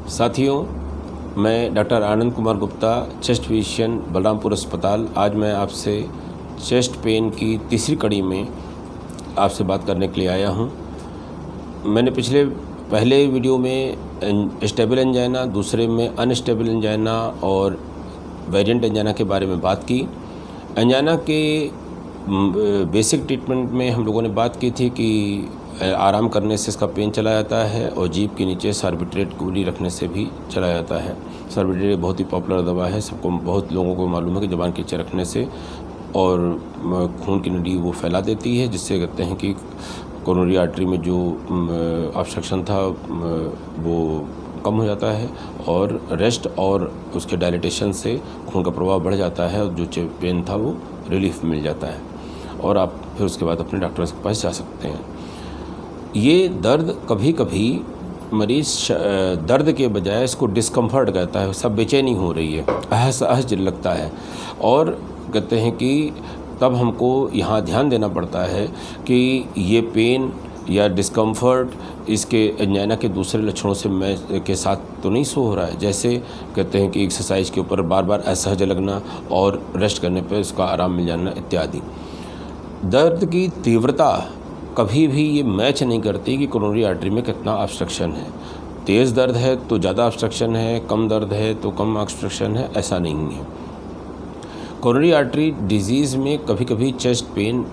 साथियों, मैं doctor Anand Kumar Gupta, chest physician, Balrampur अस्पताल। आज मैं आपसे चेस्ट पेन की तीसरी कड़ी में आपसे बात करने के लिए आया हूं। मैंने पहले वीडियो में स्टेबल एंजाइना, दूसरे में अनस्टेबल एंजाइना और वेरिएंट एंजाइना के बारे में बात की। एंजाइना के बेसिक ट्रीटमेंट में हम लोगों ने बात की थी कि आराम करने से इसका पेन चला जाता है और जीभ के नीचे सार्बिट्रेट गोली रखने से भी चला जाता है। सार्बिट्रेट बहुत ही पॉपुलर दवा है, बहुत लोगों को मालूम है कि ज़बान के नीचे रखने से और खून की नली वो फैला देती है, जिससे कहते हैं कि कोरोनरी आर्टरी में जो ऑब्स्ट्रक्शन था वो कम हो जाता है और रेस्ट और उसके डायलिटेशन से खून का प्रवाह बढ़ जाता है और जो पेन था वो रिलीफ मिल जाता है और आप फिर उसके बाद अपने डॉक्टर के पास जा सकते हैं। ये दर्द कभी कभी मरीज़ दर्द के बजाय इसको डिस्कम्फर्ट कहता है, सब बेचैनी हो रही है, असहज लगता है और कहते हैं कि तब हमको यहाँ ध्यान देना पड़ता है कि ये पेन या डिस्कम्फर्ट इसके एंजाइना के दूसरे लक्षणों से के साथ तो नहीं सो हो रहा है। जैसे कहते हैं कि एक्सरसाइज के ऊपर बार बार असहज लगना और रेस्ट करने पर उसका आराम मिल जाना इत्यादि। दर्द की तीव्रता कभी भी ये मैच नहीं करती कि कोरोनरी आर्टरी में कितना ऑब्स्ट्रक्शन है। तेज़ दर्द है तो ज़्यादा ऑब्स्ट्रक्शन है, कम दर्द है तो कम ऑब्स्ट्रक्शन है, ऐसा नहीं है। कोरोनरी आर्टरी डिजीज़ में कभी कभी चेस्ट पेन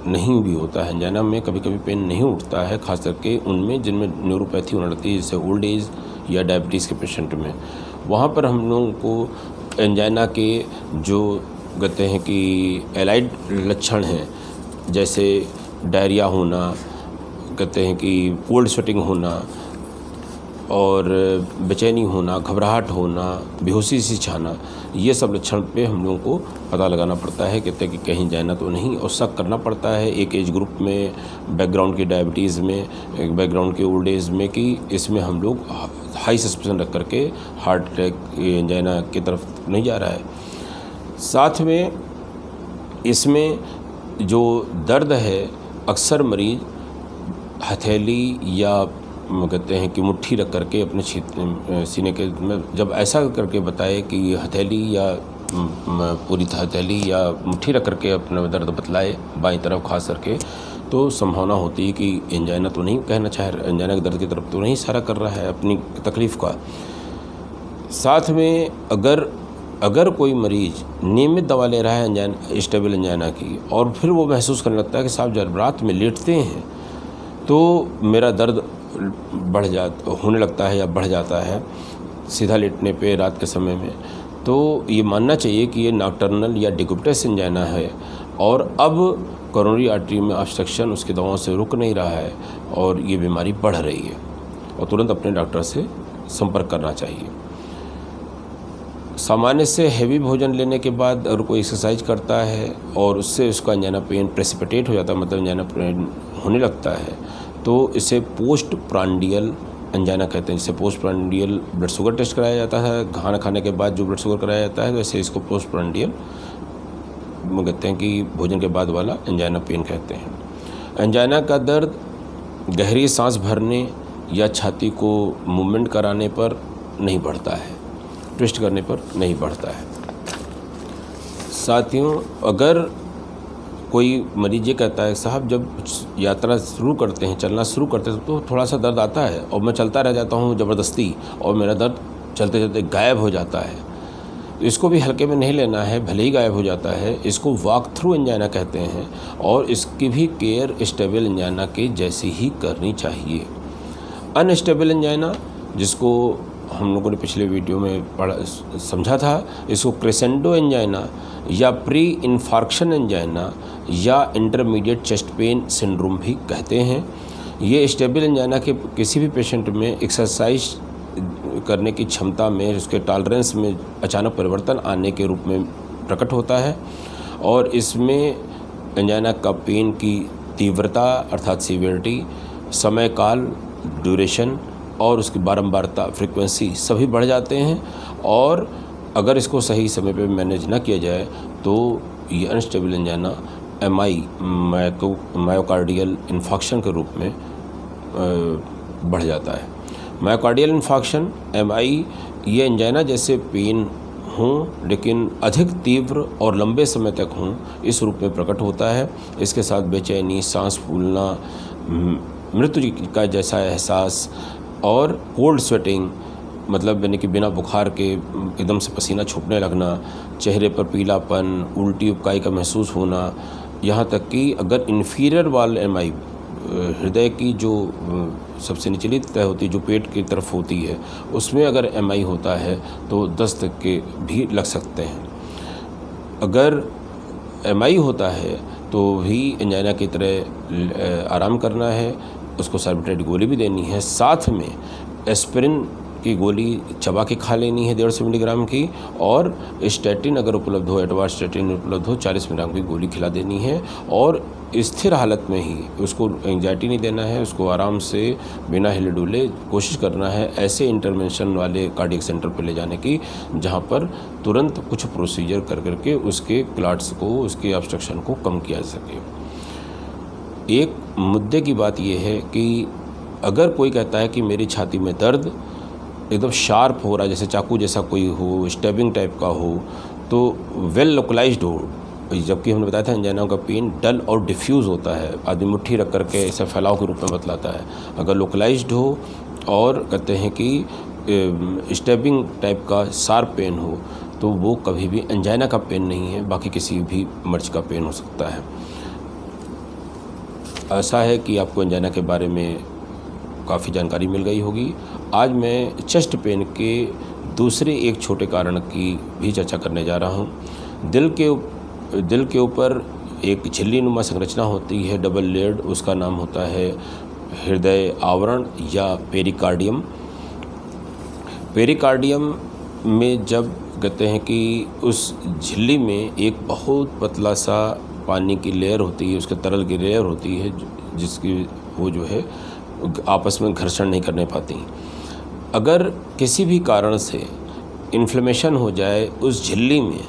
नहीं भी होता है, एंजाइना में कभी कभी पेन नहीं उठता है, खास करके उनमें जिनमें न्यूरोपैथी होने लगती है, जैसे ओल्ड एज या डायबिटीज़ के पेशेंट में। वहाँ पर हम लोगों को एंजाइना के जो कहते हैं कि एलाइड लक्षण हैं, जैसे डायरिया होना, कहते हैं कि कोल्ड स्वेटिंग होना और बेचैनी होना, घबराहट होना, बेहोशी सी छाना, ये सब लक्षण पे हम लोगों को पता लगाना पड़ता है। कहते हैं कि कहीं एंजाइना तो नहीं, और शक करना पड़ता है एक एज ग्रुप में, बैकग्राउंड की डायबिटीज़ में, बैकग्राउंड के ओल्ड एज में, कि इसमें हम लोग हाई सस्पेंशन रख करके हार्ट अटैक एंजाइना की तरफ नहीं जा रहा है। साथ में इसमें जो दर्द है, अक्सर मरीज हथेली या कहते हैं कि मुट्ठी रख करके अपने सीने के में जब ऐसा करके बताए कि हथेली या पूरी हथेली या मुट्ठी रख करके अपना दर्द बतलाए बाईं तरफ खास करके, तो संभावना होती है कि एंजाइना तो नहीं कहना चाह रहा, एंजाइना के दर्द की तरफ तो नहीं इशारा कर रहा है अपनी तकलीफ़ का। साथ में अगर कोई मरीज़ नियमित दवा ले रहा है एंजाइना, स्टेबल एंजाइना की, और फिर वो महसूस करने लगता है कि साहब जब रात में लेटते हैं तो मेरा दर्द होने लगता है या बढ़ जाता है सीधा लेटने पे रात के समय में, तो ये मानना चाहिए कि ये नॉकटर्नल या डिक्यूबिटस एंजाइना है और अब कोरोनरी आर्टरी में ऑब्स्ट्रक्शन उसकी दवाओं से रुक नहीं रहा है और ये बीमारी बढ़ रही है और तुरंत अपने डॉक्टर से संपर्क करना चाहिए। सामान्य से हेवी भोजन लेने के बाद अगर कोई एक्सरसाइज करता है और उससे उसका एंजाइना पेन प्रेसिपिटेट हो जाता है, मतलब एंजाइना पेन होने लगता है, तो इसे पोस्ट प्रांडियल एंजाइना कहते हैं। जिसे post prandial blood sugar test कराया जाता है, खाना खाने के बाद जो ब्लड शुगर कराया जाता है, वैसे इसको पोस्ट प्रांडियल कहते हैं कि भोजन के बाद वाला एंजाइना पेन कहते हैं। एंजाइना का दर्द गहरी सांस भरने या छाती को मूवमेंट कराने पर नहीं बढ़ता है, ट्विस्ट करने पर नहीं बढ़ता है। साथियों, अगर कोई मरीज ये कहता है साहब जब यात्रा शुरू करते हैं, चलना शुरू करते हैं, तो थोड़ा सा दर्द आता है और मैं चलता रह जाता हूँ ज़बरदस्ती और मेरा दर्द चलते चलते गायब हो जाता है, तो इसको भी हल्के में नहीं लेना है, भले ही गायब हो जाता है। इसको वॉक थ्रू एंजाइना कहते हैं और इसकी भी केयर स्टेबल एंजाइना के जैसी ही करनी चाहिए। अनस्टेबल एंजाइना, जिसको हम लोगों ने पिछले वीडियो में समझा था, इसको क्रेसेंडो एंजाइना या प्री इन्फार्क्शन एंजाइना या इंटरमीडिएट चेस्ट पेन सिंड्रोम भी कहते हैं। ये स्टेबल एंजाइना के किसी भी पेशेंट में एक्सरसाइज करने की क्षमता में, उसके टॉलरेंस में अचानक परिवर्तन आने के रूप में प्रकट होता है और इसमें एंजाइना का पेन की तीव्रता अर्थात सीवियरिटी, समय काल, ड्यूरेशन और उसकी बारंबारता, फ्रीक्वेंसी सभी बढ़ जाते हैं और अगर इसको सही समय पे मैनेज ना किया जाए तो ये अनस्टेबल एंजाइना मायोकार्डियल इन्फार्क्शन के रूप में बढ़ जाता है। मायोकार्डियल इन्फार्क्शन MI ये एंजाइना जैसे पेन हों लेकिन अधिक तीव्र और लंबे समय तक हों, इस रूप में प्रकट होता है। इसके साथ बेचैनी, सांस फूलना, मृत्यु का जैसा एहसास और कोल्ड स्वेटिंग, मतलब यानी कि बिना बुखार के एकदम से पसीना छूटने लगना, चेहरे पर पीलापन, उल्टी उबकाई का महसूस होना, यहाँ तक कि अगर इन्फीरियर वाल MI हृदय की जो सबसे निचली तह होती है, जो पेट की तरफ होती है, उसमें अगर MI होता है तो दस्त के भी लग सकते हैं। अगर MI होता है तो भी एंजाइना की तरह आराम करना है, उसको सार्बिट्रेट गोली भी देनी है, साथ में एस्पिरिन की गोली चबा के खा लेनी है 150 मिलीग्राम की, और स्टैटिन अगर उपलब्ध हो, एटवास्टैटिन उपलब्ध हो 40 मिलीग्राम की गोली खिला देनी है। और स्थिर हालत में ही, उसको एंजाइटी नहीं देना है, उसको आराम से बिना हिले डुले कोशिश करना है ऐसे इंटरवेंशन वाले कार्डियक सेंटर पर ले जाने की, जहाँ पर तुरंत कुछ प्रोसीजर कर करके उसके क्लॉट्स को, उसके ऑब्स्ट्रक्शन को कम किया जा सके। एक मुद्दे की बात यह है कि अगर कोई कहता है कि मेरी छाती में दर्द एकदम शार्प हो रहा है, जैसे चाकू जैसा कोई हो, स्टैबिंग टाइप का हो, तो वेल लोकलाइज्ड हो, जबकि हमने बताया था एंजाइना का पेन डल और डिफ्यूज़ होता है, आदमी मुट्ठी रख करके ऐसा फैलाव के रूप में बतलाता है। अगर लोकलाइज्ड हो और कहते हैं कि स्टैबिंग टाइप का शार्प पेन हो, तो वो कभी भी एंजाइना का पेन नहीं है, बाकी किसी भी मर्ज का पेन हो सकता है। ऐसा है कि आपको एंजाइना के बारे में काफ़ी जानकारी मिल गई होगी। आज मैं चेस्ट पेन के दूसरे एक छोटे कारण की भी चर्चा करने जा रहा हूँ। दिल के ऊपर एक झिल्ली नुमा संरचना होती है, डबल लेयर्ड, उसका नाम होता है हृदय आवरण या पेरिकार्डियम। पेरिकार्डियम में जब कहते हैं कि उस झिल्ली में एक बहुत पतला सा पानी की लेयर होती है, उसके तरल की लेयर होती है, जिसकी वो जो है आपस में घर्षण नहीं करने पाती। अगर किसी भी कारण से इन्फ्लेमेशन हो जाए उस झिल्ली में,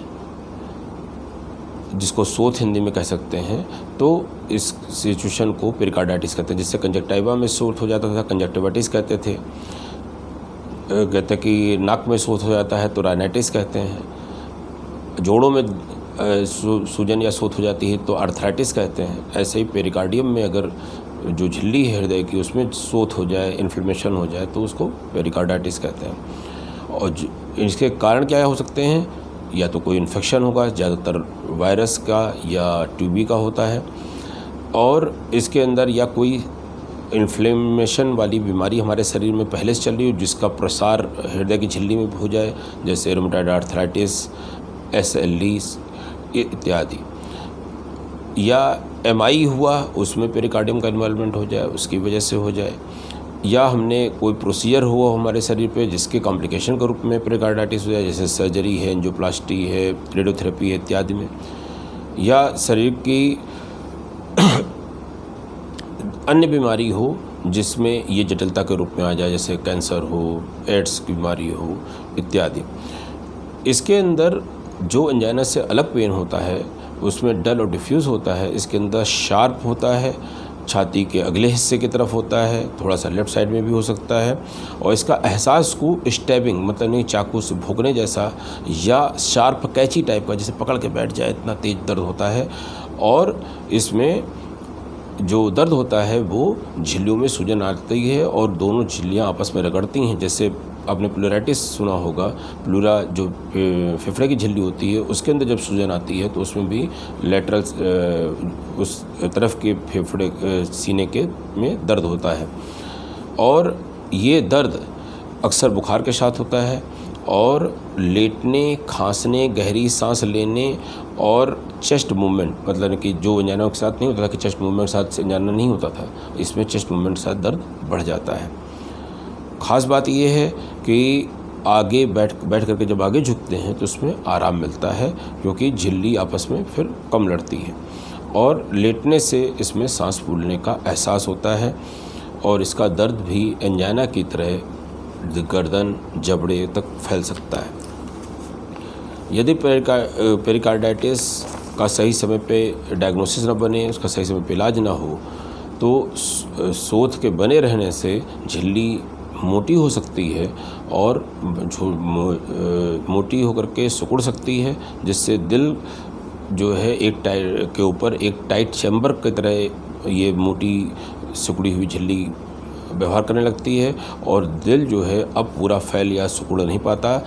जिसको सोथ हिंदी में कह सकते हैं, तो इस सिचुएशन को पेरिकार्डाइटिस कहते हैं। जिससे कंजक्टिवा में सोथ हो जाता था, कंजक्टिवाइटिस कहते थे। कहते कि नाक में सोथ हो जाता है तो राइनाइटिस कहते हैं। जोड़ों में सूजन या सोथ हो जाती है तो आर्थराइटिस कहते हैं। ऐसे ही पेरिकार्डियम में अगर जो झिल्ली है हृदय की, उसमें सोथ हो जाए, इन्फ्लेमेशन हो जाए, तो उसको पेरिकार्डाइटिस कहते हैं। और इसके कारण क्या हो सकते हैं? या तो कोई इन्फेक्शन होगा, ज़्यादातर वायरस का या टीबी का होता है, और इसके अंदर या कोई इन्फ्लेमेशन वाली बीमारी हमारे शरीर में पहले से चल रही हो, जिसका प्रसार हृदय की झिल्ली में हो जाए, जैसे रूमेटॉइड आर्थराइटिस, SLE इत्यादि। या MI हुआ, उसमें पेरिकार्डियम का इन्वॉल्वमेंट हो जाए, उसकी वजह से हो जाए। या हमने कोई प्रोसीजर हुआ हमारे शरीर पे जिसके कॉम्प्लिकेशन के रूप में पेरिकार्डाइटिस हो जाए, जैसे सर्जरी है, एंजियोप्लास्टी है, रेडियोथेरेपी है इत्यादि में। या शरीर की अन्य बीमारी हो जिसमें ये जटिलता के रूप में आ जाए, जैसे कैंसर हो, एड्स की बीमारी हो इत्यादि। इसके अंदर जो एंजाइना से अलग पेन होता है उसमें डल और डिफ्यूज़ होता है। इसके अंदर शार्प होता है, छाती के अगले हिस्से की तरफ होता है, थोड़ा सा लेफ़्ट साइड में भी हो सकता है, और इसका एहसास को स्टैबिंग, मतलब नहीं चाकू से भोंकने जैसा, या शार्प कैंची टाइप का, जैसे पकड़ के बैठ जाए इतना तेज़ दर्द होता है। और इसमें जो दर्द होता है वो झिल्लियों में सूजन आती है और दोनों झिल्लियाँ आपस में रगड़ती हैं। जैसे आपने प्लूराइटिस सुना होगा, प्लूरा जो फेफड़े की झिल्ली होती है उसके अंदर जब सूजन आती है तो उसमें भी लेटरल उस तरफ के फेफड़े सीने के में दर्द होता है। और ये दर्द अक्सर बुखार के साथ होता है, और लेटने, खांसने, गहरी सांस लेने और चेस्ट मूवमेंट, मतलब कि जो एंजाइना के साथ नहीं होता था कि चेस्ट मूवमेंट के साथ एंजाइना नहीं होता था, इसमें चेस्ट मूवमेंट के साथ दर्द बढ़ जाता है। ख़ास बात यह है कि आगे बैठ करके जब आगे झुकते हैं तो उसमें आराम मिलता है, क्योंकि झिल्ली आपस में फिर कम लड़ती है। और लेटने से इसमें सांस फूलने का एहसास होता है, और इसका दर्द भी एंजाइना की तरह गर्दन, जबड़े तक फैल सकता है। यदि पेरिकार्डाइटिस का सही समय पे डायग्नोसिस न बने, उसका सही समय पे इलाज ना हो, तो सोथ के बने रहने से झिल्ली मोटी हो सकती है और मोटी होकर के सिकुड़ सकती है, जिससे दिल जो है एक टाइट के ऊपर एक टाइट चैम्बर की तरह ये मोटी सिकुड़ी हुई झिल्ली व्यवहार करने लगती है और दिल जो है अब पूरा फैल या सिकुड़ नहीं पाता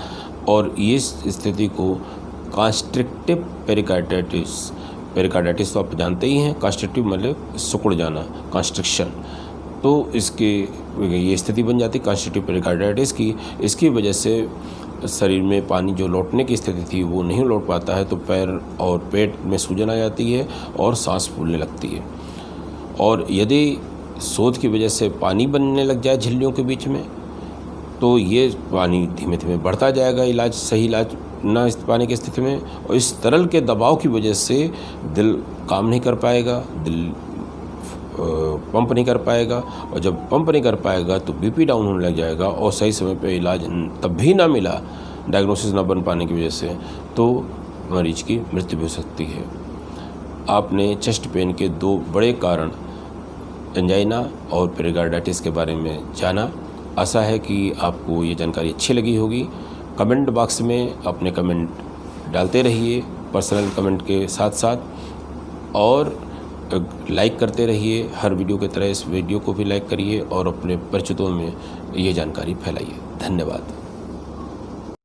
और ये स्थिति को कॉन्स्ट्रिक्टिव पेरिकार्डाइटिस तो आप जानते ही हैं। कॉन्स्ट्रिक्टिव मतलब सिकुड़ जाना, कॉन्स्ट्रिक्शन, तो इसके ये स्थिति बन जाती है कॉन्स्ट्रिक्टिव पेरिकार्डाइटिस की। इसकी वजह से शरीर में पानी जो लौटने की स्थिति थी वो नहीं लौट पाता है, तो पैर और पेट में सूजन आ जाती है और सांस फूलने लगती है। और यदि शोथ की वजह से पानी बनने लग जाए झिल्लियों के बीच में, तो ये पानी धीमे धीमे बढ़ता जाएगा सही इलाज ना इस पाने की स्थिति में, और इस तरल के दबाव की वजह से दिल काम नहीं कर पाएगा, दिल पंप नहीं कर पाएगा, और जब पंप नहीं कर पाएगा तो बीपी डाउन होने लग जाएगा और सही समय पे इलाज तब भी ना मिला, डायग्नोसिस ना बन पाने की वजह से, तो मरीज की मृत्यु भी हो सकती है। आपने चेस्ट पेन के 2 बड़े कारण एंजाइना और पेरिकार्डाइटिस के बारे में जाना। आशा है कि आपको ये जानकारी अच्छी लगी होगी। कमेंट बॉक्स में अपने कमेंट डालते रहिए पर्सनल कमेंट के साथ साथ, और लाइक करते रहिए हर वीडियो की तरह इस वीडियो को भी लाइक करिए और अपने परिचितों में ये जानकारी फैलाइए। धन्यवाद।